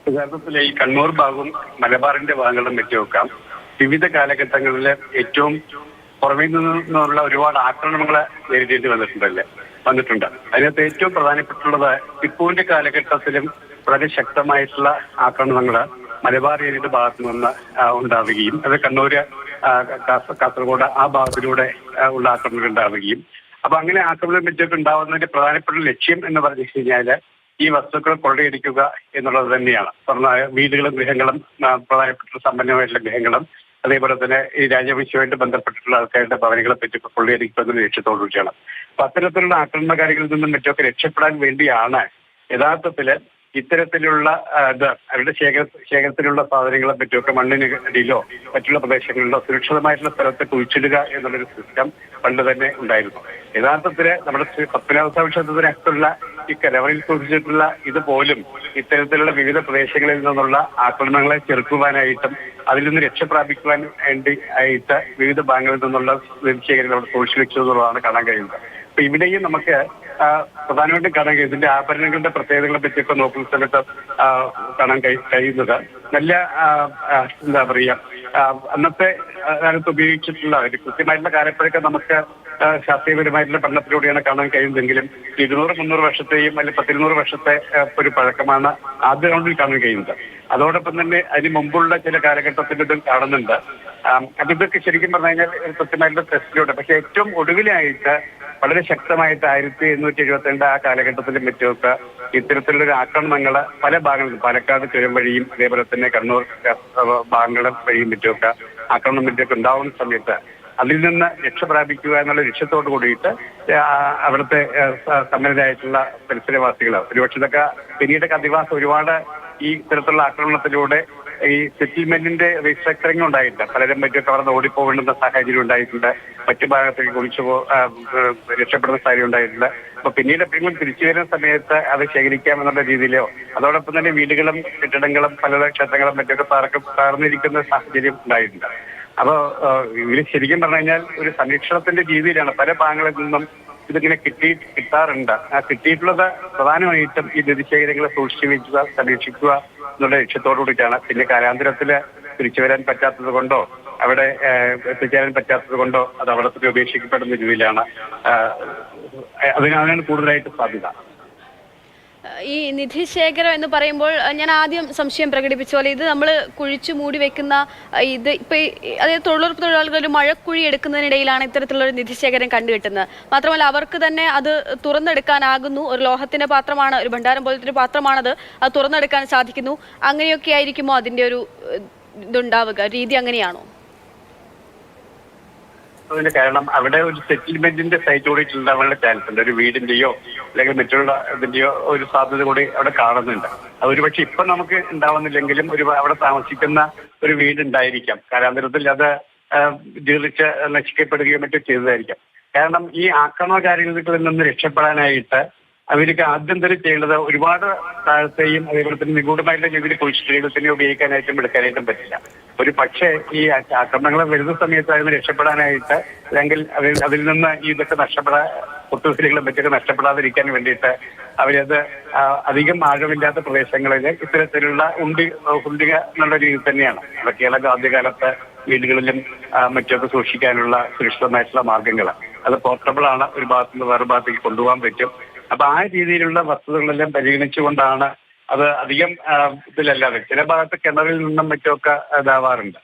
യഥാർത്ഥത്തിൽ ഈ കണ്ണൂർ ഭാഗവും മലബാറിന്റെ ഭാഗങ്ങളും വെച്ചുനോക്കാം. വിവിധ കാലഘട്ടങ്ങളിൽ ഏറ്റവും പുറമേ നിന്നുള്ള ഒരുപാട് ആക്രമണങ്ങൾ നേരിടേണ്ടി വന്നിട്ടുണ്ട്. അതിനകത്ത് ഏറ്റവും പ്രധാനപ്പെട്ടുള്ളത് ടിപ്പുവിന്റെ കാലഘട്ടത്തിലും വളരെ ശക്തമായിട്ടുള്ള ആക്രമണങ്ങൾ മലബാർ ഏരിയയുടെ ഭാഗത്തു നിന്ന് ഉണ്ടാവുകയും അത് കണ്ണൂര്, കാസർഗോഡ് ആ ഭാഗത്തിലൂടെ ഉള്ള ആക്രമണങ്ങൾ ഉണ്ടാവുകയും അപ്പൊ അങ്ങനെ ആക്രമണം വെച്ചിട്ട് ഉണ്ടാവുന്നതിന്റെ പ്രധാനപ്പെട്ട ലക്ഷ്യം എന്ന് പറഞ്ഞു കഴിഞ്ഞാല് ഈ വസ്തുക്കൾ കൊള്ളയടിക്കുക എന്നുള്ളത് തന്നെയാണ്. വീടുകളും ഗൃഹങ്ങളും പ്രധാനപ്പെട്ട സമ്പന്നമായിട്ടുള്ള ഗൃഹങ്ങളും അതേപോലെ തന്നെ ഈ രാജവംശവുമായിട്ട് ബന്ധപ്പെട്ടിട്ടുള്ള ആൾക്കാരുടെ ഭവനങ്ങളെ പറ്റി കൊള്ളയടിക്കുക എന്ന ലക്ഷ്യത്തോടുകൂടിയാണ്. അപ്പൊ അത്തരത്തിലുള്ള ആക്രമണകാരികളിൽ നിന്നും മറ്റൊക്കെ രക്ഷപ്പെടാൻ വേണ്ടിയാണ് യഥാർത്ഥത്തില് ഇത്തരത്തിലുള്ള അവരുടെ ശേഖരത്തിലുള്ള സാധനങ്ങളെ പറ്റിയൊക്കെ മണ്ണിനടിയിലോ മറ്റുള്ള പ്രദേശങ്ങളിലോ സുരക്ഷിതമായിട്ടുള്ള സ്ഥലത്ത് കുഴിച്ചിടുക എന്നുള്ളൊരു സിസ്റ്റം പണ്ട് തന്നെ ഉണ്ടായിരുന്നു. യഥാർത്ഥത്തില് നമ്മുടെ പത്മനാഭസ്വാമി ക്ഷേത്രത്തിനകത്തുള്ള ഈ കലവറയിൽ സൂക്ഷിച്ചിട്ടുള്ള ഇതുപോലും ഇത്തരത്തിലുള്ള വിവിധ പ്രദേശങ്ങളിൽ നിന്നുള്ള ആക്രമണങ്ങളെ ചെറുക്കുവാനായിട്ടും അതിൽ നിന്ന് രക്ഷപ്രാപിക്കുവാൻ വേണ്ടി ആയിട്ട് വിവിധ ഭാഗങ്ങളിൽ നിന്നുള്ള ശേഖരങ്ങൾ അവിടെ സൂക്ഷിച്ചു വെച്ചതെന്നുള്ളതാണ് കാണാൻ കഴിയുന്നത്. അപ്പൊ ഇവിടെയും നമുക്ക് പ്രധാനമായിട്ടും കാണാൻ കഴിയും ഇതിന്റെ ആഭരണങ്ങളുടെ പ്രത്യേകതകളെ പറ്റിയൊക്കെ നോക്കുന്ന സമയത്ത് കാണാൻ കഴിയുന്നത് നല്ല എന്താ പറയുക അന്നത്തെ കാലത്ത് ഉപയോഗിച്ചിട്ടുള്ള ഒരു കൃത്യമായിട്ടുള്ള കാര്യപ്പോഴൊക്കെ നമുക്ക് ശാസ്ത്രീയപരമായിട്ടുള്ള പഠനത്തിലൂടെയാണ് കാണാൻ കഴിയുന്നതെങ്കിലും 200-300 വർഷത്തെയും അല്ലെങ്കിൽ 10-200 വർഷത്തെ ഒരു പഴക്കമാണ് ആദ്യ റൗണ്ടിൽ കാണാൻ കഴിയുന്നത്. അതോടൊപ്പം തന്നെ അതിന് മുമ്പുള്ള ചില കാലഘട്ടത്തിന്റെ ഇതും കാണുന്നുണ്ട്. അപ്പൊ ഇതൊക്കെ ശരിക്കും പറഞ്ഞു കഴിഞ്ഞാൽ കൃത്യമായിട്ടുള്ള ടെസ്റ്റിലൂടെ, പക്ഷെ ഏറ്റവും ഒടുവിലായിട്ട് വളരെ ശക്തമായിട്ട് 1872 ആ കാലഘട്ടത്തിലും മറ്റുമൊക്കെ ഇത്തരത്തിലുള്ള ആക്രമണങ്ങൾ പല ഭാഗങ്ങളിലും പാലക്കാട് ചുരം വഴിയും അതേപോലെ തന്നെ കണ്ണൂർ ഭാഗങ്ങളെ വഴിയും മറ്റുമൊക്കെ ആക്രമണം മറ്റൊക്കെ ഉണ്ടാവുന്ന സമയത്ത് അതിൽ നിന്ന് രക്ഷപ്രാപിക്കുക എന്നുള്ള ലക്ഷ്യത്തോട് കൂടിയിട്ട് അവിടുത്തെ സമ്പന്നരായിട്ടുള്ള പരിസരവാസികൾ ഒരുപക്ഷെ ഇതൊക്കെ പിന്നീടൊക്കെ അധിവാസം ഒരുപാട് ഈ ഇത്തരത്തിലുള്ള ആക്രമണത്തിലൂടെ ഈ സെറ്റിൽമെന്റിന്റെ റീസ്ട്രക്ചറിംഗ് ഉണ്ടായിട്ടുണ്ട്. പലരും മറ്റൊക്കെ അവിടെ ഓടിപ്പോകേണ്ടുന്ന സാഹചര്യം ഉണ്ടായിട്ടുണ്ട്. മറ്റു ഭാഗത്തേക്ക് കുളിച്ചു രക്ഷപ്പെടുന്ന സാഹചര്യം ഉണ്ടായിട്ടുണ്ട്. അപ്പൊ പിന്നീട് എപ്പോഴെങ്കിലും തിരിച്ചു വരുന്ന സമയത്ത് അത് ശേഖരിക്കാമെന്നുള്ള രീതിയിലോ അതോടൊപ്പം തന്നെ വീടുകളും കെട്ടിടങ്ങളും പല ക്ഷേത്രങ്ങളും മറ്റൊക്കെ തകർന്നിരിക്കുന്ന സാഹചര്യം ഉണ്ടായിട്ടുണ്ട്. അപ്പോ ഇതിൽ ശരിക്കും പറഞ്ഞു കഴിഞ്ഞാൽ ഒരു സംരക്ഷണത്തിന്റെ രീതിയിലാണ് പല ഭാഗങ്ങളിൽ നിന്നും ഇതിങ്ങനെ കിട്ടാറുണ്ട്. ആ കിട്ടിയിട്ടുള്ളത് പ്രധാനമായിട്ടും ഈ നിധിശേഖരങ്ങളെ സൂക്ഷിച്ചു വയ്ക്കുക, സംരക്ഷിക്കുക എന്നുള്ള ലക്ഷ്യത്തോടു കൂടിയിട്ടാണ്. പിന്നെ കാലാന്തരത്തില് തിരിച്ചു വരാൻ പറ്റാത്തത് കൊണ്ടോ അവിടെ എത്തിച്ചേരാൻ പറ്റാത്തത് കൊണ്ടോ അത് അവിടെ തന്നെ ഉപേക്ഷിക്കപ്പെടുന്ന രീതിയിലാണ് അതിനാണ് കൂടുതലായിട്ട് സാധ്യത. ഈ നിധിശേഖരം എന്ന് പറയുമ്പോൾ ഞാൻ ആദ്യം സംശയം പ്രകടിപ്പിച്ച പോലെ ഇത് നമ്മൾ കുഴിച്ചു മൂടി വെക്കുന്ന ഇത് ഇപ്പൊ അതായത് തൊഴിലുറപ്പ് തൊഴിലാളികൾ ഒരു മഴക്കുഴി എടുക്കുന്നതിനിടയിലാണ് ഇത്തരത്തിലുള്ള ഒരു നിധിശേഖരം കണ്ടുകിട്ടുന്നത്. മാത്രമല്ല അവർക്ക് തന്നെ അത് തുറന്നെടുക്കാനാകുന്നു. ഒരു ലോഹത്തിന്റെ പാത്രമാണ്, ഒരു ഭണ്ഡാരം പോലത്തെ ഒരു പാത്രമാണത്, അത് തുറന്നെടുക്കാൻ സാധിക്കുന്നു. അങ്ങനെയൊക്കെ ആയിരിക്കുമോ അതിന്റെ ഒരു ഇതുണ്ടാവുക, രീതി അങ്ങനെയാണോ? അതിന്റെ കാരണം അവിടെ ഒരു സെറ്റിൽമെന്റിന്റെ സൈറ്റ് കൂടി ഉണ്ടാവാനുള്ള ചാൻസ് ഉണ്ട്. ഒരു വീടിന്റെയോ അല്ലെങ്കിൽ മറ്റുള്ള ഇതിന്റെയോ ഒരു സാധ്യത കൂടി അവിടെ കാണുന്നുണ്ട്. അത് ഒരുപക്ഷെ ഇപ്പൊ നമുക്ക് ഉണ്ടാവുന്നില്ലെങ്കിലും അവിടെ താമസിക്കുന്ന ഒരു വീടുണ്ടായിരിക്കാം. കാലാന്തരത്തിൽ അത് ജീർണിച്ച് നശിക്കപ്പെടുകയോ മറ്റോ ചെയ്തതായിരിക്കാം. കാരണം ഈ ആക്രമണകാരികളിൽ നിന്ന് രക്ഷപ്പെടാനായിട്ട് അവർക്ക് ആദ്യം തന്നെ ചെയ്യേണ്ടത് ഒരുപാട് താഴത്തെയും അതേപോലെ തന്നെ നിഗൂഢമായിട്ടുള്ള രീതിയിൽ കുഴിച്ചിട്ടുകൾ ഉപയോഗിക്കാനായിട്ടും എടുക്കാനായിട്ടും പറ്റില്ല. ഒരു പക്ഷേ ഈ ആക്രമണങ്ങൾ വരുന്ന സമയത്ത് അതിന് രക്ഷപ്പെടാനായിട്ട് അല്ലെങ്കിൽ അതിൽ നിന്ന് ഇതൊക്കെ ഒത്തുവലികളും മറ്റൊക്കെ നഷ്ടപ്പെടാതിരിക്കാൻ വേണ്ടിയിട്ട് അവരത് അധികം ആഴമില്ലാത്ത പ്രദേശങ്ങളിൽ ഇത്തരത്തിലുള്ള ഹുണ്ടിക എന്നുള്ള രീതി തന്നെയാണ്. അതൊക്കെയാണ് ആദ്യകാലത്ത് വീടുകളിലും മറ്റൊക്കെ സൂക്ഷിക്കാനുള്ള സുരക്ഷിതമായിട്ടുള്ള മാർഗങ്ങൾ. അത് പോർട്ടബിൾ ആണ്, ഒരു ഭാഗത്തുനിന്ന് വേറെ ഭാഗത്തേക്ക് കൊണ്ടുപോകാൻ പറ്റും. അപ്പൊ ആ രീതിയിലുള്ള വസ്തുതകളെല്ലാം പരിഗണിച്ചുകൊണ്ടാണ് അത് അധികം ഇതിലല്ലാതെ ചില ഭാഗത്ത് കിണറിൽ നിന്നും മറ്റുമൊക്കെ ഇതാവാറുണ്ട്,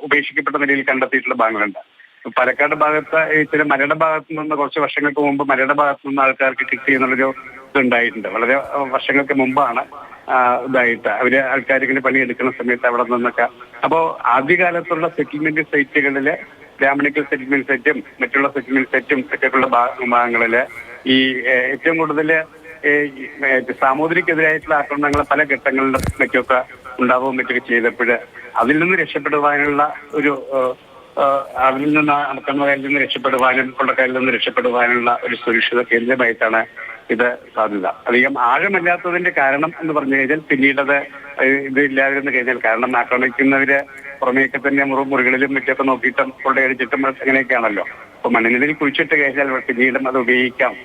ഉപേക്ഷിക്കപ്പെട്ട നിലയിൽ കണ്ടെത്തിയിട്ടുള്ള ഭാഗങ്ങളുണ്ട്. പാലക്കാട് ഭാഗത്ത് ചില മലയുടെ ഭാഗത്തു നിന്ന് കുറച്ച് വർഷങ്ങൾക്ക് മുമ്പ് മലയുടെ ഭാഗത്തു നിന്ന് ആൾക്കാർക്ക് കിട്ടി എന്നുള്ളൊരു ഇതുണ്ടായിട്ടുണ്ട്. വളരെ വർഷങ്ങൾക്ക് മുമ്പാണ് ഇതായിട്ട് ആൾക്കാരിങ്ങനെ പണിയെടുക്കുന്ന സമയത്ത് അവിടെ നിന്നൊക്കെ. അപ്പോൾ ആദ്യകാലത്തുള്ള സെറ്റിൽമെന്റ് സൈറ്റുകളില് ബ്രാഹ്മണിക്കൽ സെറ്റിൽമെന്റ് സെറ്റും മറ്റുള്ള സെറ്റിൽമെന്റ് സെറ്റും ഒക്കെയുള്ള ഭാഗങ്ങളില് ഈ ഏറ്റവും കൂടുതൽ സാമൂതിരിക്കെതിരായിട്ടുള്ള ആക്രമണങ്ങൾ പല ഘട്ടങ്ങളിലും മറ്റൊക്കെ ഉണ്ടാവുകയും മറ്റൊക്കെ ചെയ്തപ്പോൾ അതിൽ നിന്ന് രക്ഷപ്പെടുവാനുള്ള ഒരു അതിൽ നിന്ന് അമക്കന്മാരിൽ നിന്ന് രക്ഷപ്പെടുവാനും കൊള്ളക്കാരിൽ നിന്ന് രക്ഷപ്പെടുവാനുള്ള ഒരു സുരക്ഷിത കേന്ദ്രമായിട്ടാണ് ഇത് സാധ്യത. അധികം ആഴമല്ലാത്തതിന്റെ കാരണം എന്ന് പറഞ്ഞു കഴിഞ്ഞാൽ പിന്നീടത് ഇതില്ലാതിരുന്നു കഴിഞ്ഞാൽ, കാരണം ആക്രമിക്കുന്നവര് പുറമേയൊക്കെ തന്നെ മുറികളിലും മറ്റൊക്കെ നോക്കിയിട്ടും കൊള്ളയടിച്ചിട്ടും അങ്ങനെയൊക്കെയാണല്ലോ. അപ്പൊ മണ്ണിനിടയിൽ കുഴിച്ചിട്ട് കഴിഞ്ഞാൽ പിന്നീടും അത്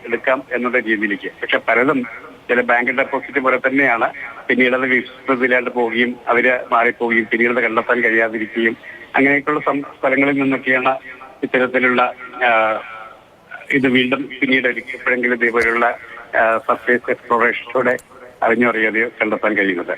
എടുക്കാം എന്നുള്ള രീതിയിലേക്ക്. പക്ഷെ പലതും ചില ബാങ്ക് ഡെപ്പോസിറ്റ് പോലെ തന്നെയാണ്. പിന്നീട് അത് വിശ്വസത്തിലായിട്ട് പോവുകയും അവര് മാറിപ്പോവുകയും പിന്നീട് കണ്ടെത്താൻ കഴിയാതിരിക്കുകയും അങ്ങനെയൊക്കെയുള്ള സ്ഥലങ്ങളിൽ നിന്നൊക്കെയാണ് ഇത്തരത്തിലുള്ള ഇത് വീണ്ടും പിന്നീട് എപ്പോഴെങ്കിലും ഇതേപോലെയുള്ള സർഫേസ് എക്സ്പ്ലോറേഷനോടെ അറിഞ്ഞറിയാതെ കണ്ടെത്താൻ കഴിയുന്നത്.